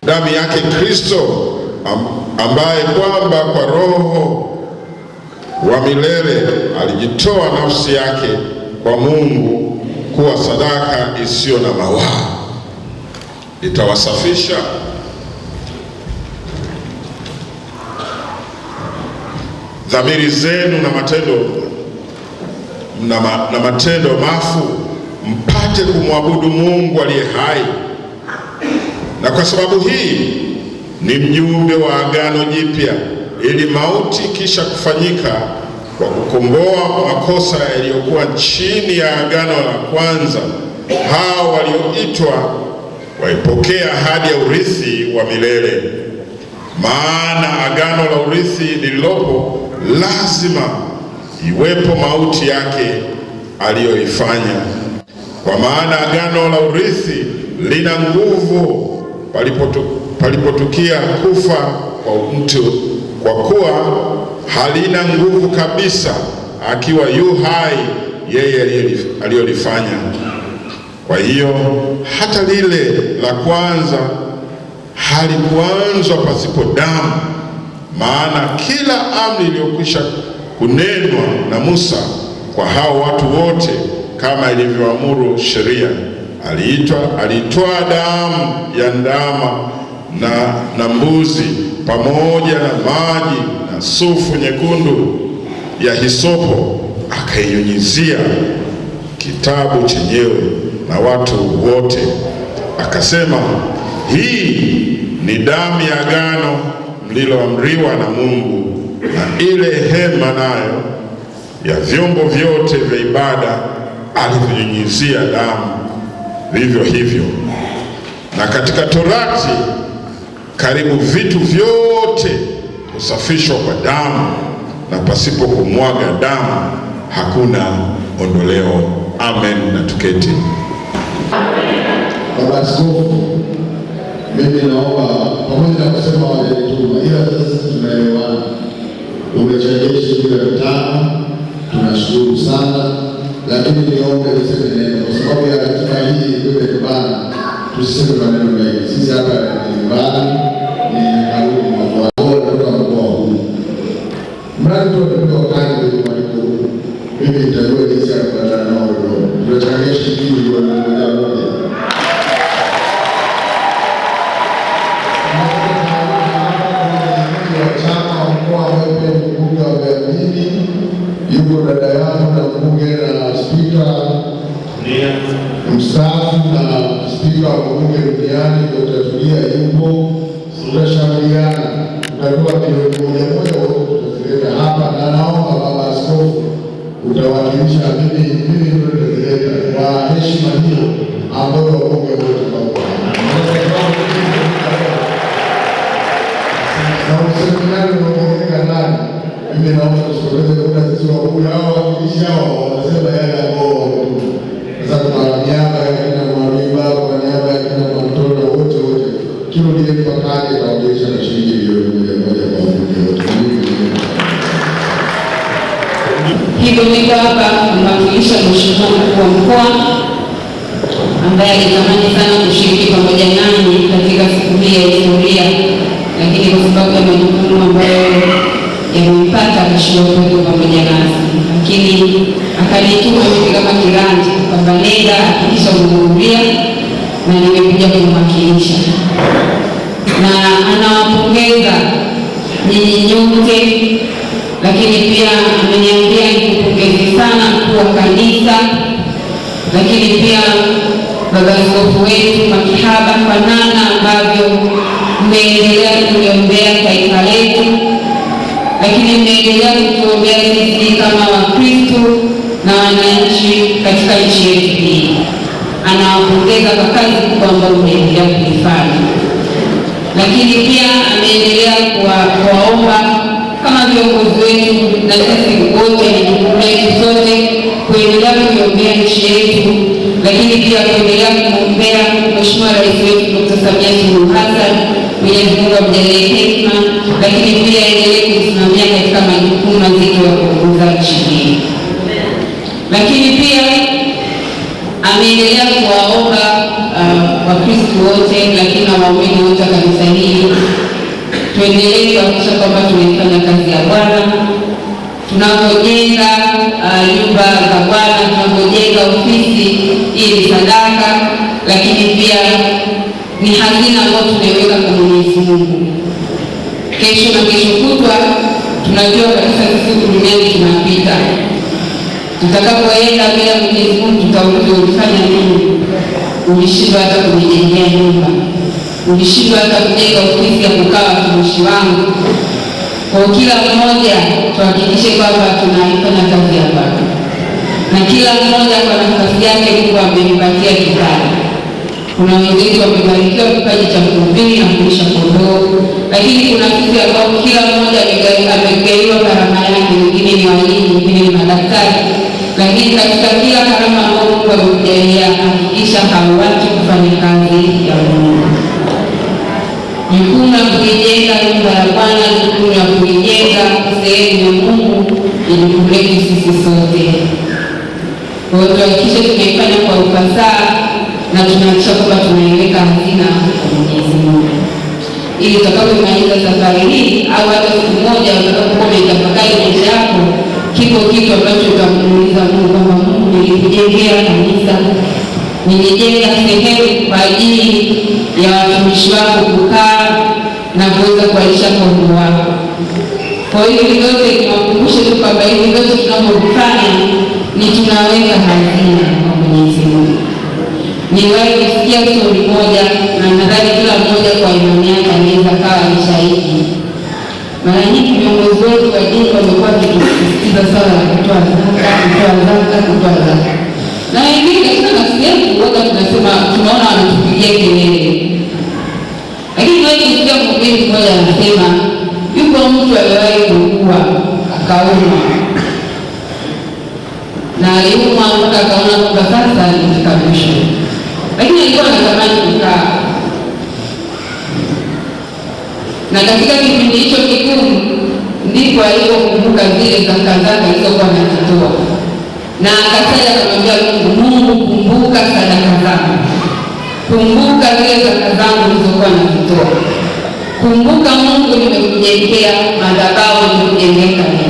damu yake Kristo, ambaye kwamba kwa Roho wa milele alijitoa nafsi yake kwa Mungu kuwa sadaka isiyo na mawaa, itawasafisha dhamiri zenu na matendo mafu, mpate kumwabudu Mungu aliye hai. Na kwa sababu hii ni mjumbe wa agano jipya, ili mauti kisha kufanyika kwa kukomboa makosa yaliyokuwa chini ya agano la kwanza, hao walioitwa waipokea ahadi ya urithi wa milele. Maana agano la urithi lililopo lazima iwepo mauti yake aliyoifanya. Kwa maana agano la urithi lina nguvu palipotukia kufa kwa mtu, kwa kuwa halina nguvu kabisa akiwa yu hai yeye aliyolifanya. Kwa hiyo hata lile la kwanza halikuanzwa pasipo damu, maana kila amri iliyokwisha kunenwa na Musa kwa hao watu wote kama ilivyoamuru sheria, aliitwaa damu ya ndama na mbuzi pamoja na maji na sufu nyekundu ya hisopo, akainyunyizia kitabu chenyewe na watu wote, akasema, hii ni damu ya agano mliloamriwa na Mungu. Na ile hema nayo ya vyombo vyote vya ibada alivyonyunyizia damu vivyo hivyo. Na katika Torati karibu vitu vyote husafishwa kwa damu, na pasipo kumwaga damu hakuna ondoleo. Amen. Na tuketi. Baba Askofu, mimi naomba pamoja na kusema waletuma, ila sasa tunaelewana. Umechangia shilingi 5,000, tunashukuru sana, lakini niombe niseme neno kwa sababu ya ratiba hii iwe kubana, tusiseme maneno mengi. Sisi hapa ni nyumbani, ni karuni mwa kutoka mkoa huu. Mradi tu ndio kazi kwenye mwaliko huu. Mimi nitajua jinsi ya kupata nao. Tunachangia shilingi 1,000. Yuko dada yangu na mbunge na spika mstaafu na spika wa bunge duniani Dr. Tulia yupo. Tutashauriana, tutatoa milioni 1,000 wote tutazileta hapa, na naomba Baba Askofu utawakilisha mimi ndio tutazileta kwa heshima hiyo ambayo wabunge wote wako. Na usemekano unaongea ndani, mimi naomba tusoleze kuna sisi wabunge hao wakilishi hao wanasema yale ambao wametu. Sasa kwa niaba ya kina Mwariba, kwa niaba ya kina Mtoto wote kilo ile pakati kaongesha na shilingi milioni 1,000 kwa wabunge wote. Hivyo niko hapa kumwakilisha Mheshimiwa Mkuu wa Mkoa ambaye alitamani sana kushiriki pamoja nami katika siku hii ya historia, lakini kwa sababu ya majukumu ambayo yamempata akashindwa kuwepo pamoja nasi, lakini akanituma mimi kama kiranja kwamba nenda hakikisha umehudhuria, na nimekuja kumwakilisha. Na anawapongeza nyinyi nyote, lakini pia ameniambia nikupongeze sana mkuu wa kanisa, lakini pia baba askofu wetu Makihaba kwa namna ambavyo mmeendelea kuliombea taifa letu, lakini mmeendelea kutuombea sisi kama Wakristo na wananchi katika nchi yetu hii. Anawapongeza kwa kazi kubwa ambayo mmeendelea kuifanya, lakini pia ameendelea kuwaomba kama viongozi wetu na sisi wote, ni jukumu letu sote kuendelea kuiombea nchi yetu, lakini pia kuendelea kumwombea Mheshimiwa Rais wetu Dr. Samia Suluhu Hassan, Mwenyezi Mungu amjalie hekima, lakini pia endelee kusimamia katika majukumu mazito ya kuongoza nchi hii. Lakini pia ameendelea kuwaomba Wakristo wote, lakini na waumini wote wa kanisa hili, tuendelee kuhakikisha kwamba tunaifanya kazi ya Bwana, tunapojenga nyumba za Bwana, tunapojenga ofisi hii ni sadaka, lakini pia ni hazina ambayo tunaiweka kwa Mwenyezi Mungu. Kesho na kesho kutwa tunajua kabisa sisi duniani tunapita. Tutakapoenda bila Mwenyezi Mungu tutaulizwa ulifanya nini? Ulishindwa hata kujijengea nyumba, ulishindwa hata kujenga ofisi ya kukaa watumishi wangu. Kwa kila mmoja tuhakikishe kwamba tunaifanya kazi ya Bwana, na kila mmoja kwa nafasi yake Mungu amempatia kipaji. Kuna wenzetu wamebarikiwa kipaji cha kuhubiri na kulisha kondoo, lakini kuna sisi ambao kila mmoja amegaiwa karama yake. Wengine ni walimu, wengine ni madaktari, lakini katika kila karama ambayo Mungu amekujalia, hakikisha hauachi kufanya kazi ya Mungu. Jukumu la kuijenga nyumba ya Bwana, jukumu la kuijenga sehemu ya Mungu ni jukumu letu sisi sote. Kwa hiyo tuhakikishe tunaifanya kwa ufasaha na tunahakikisha kwamba tunaiweka hazina kwa Mwenyezi Mungu, ili utakapomaliza safari hii au hata siku moja utakapokuwa umetafakari maisha yako, kipo kitu ambacho utamuuliza Mungu kwamba Mungu, nilikujengea kanisa, nilijenga sehemu kwa ajili ya watumishi wako kukaa na kuweza kuwalisha kondoo wako. Kwa hiyo vyote niwakumbushe tu kwamba hivi vyote tunavyofanya ni tunaweka hazina kwa Mwenyezi Mungu. Niwahi kusikia stori moja, na nadhani kila mmoja kwa imani yake anaweza kawa ni shahidi. Mara nyingi viongozi wetu wa dini wamekuwa wakisisitiza swala la kutoa zaka. Na wengine katika nafsi yetu woga tunasema tunaona wanatupigia kelele. Lakini niwahi kusikia mhubiri mmoja anasema yuko mtu aliwahi kuugua akaumwa, na aliumwa mpaka akaona kwamba sasa nitafika mwisho, lakini alikuwa anatamani kukaa. Na katika kipindi hicho kigumu ndipo alipokumbuka zile zaka zake alizokuwa anazitoa, na akasali akamwambia Mungu, kumbuka sadaka zangu, kumbuka zile zaka zangu nilizokuwa nazitoa, kumbuka Mungu, nimekujengea madhabahu, nimekujengea kanisa.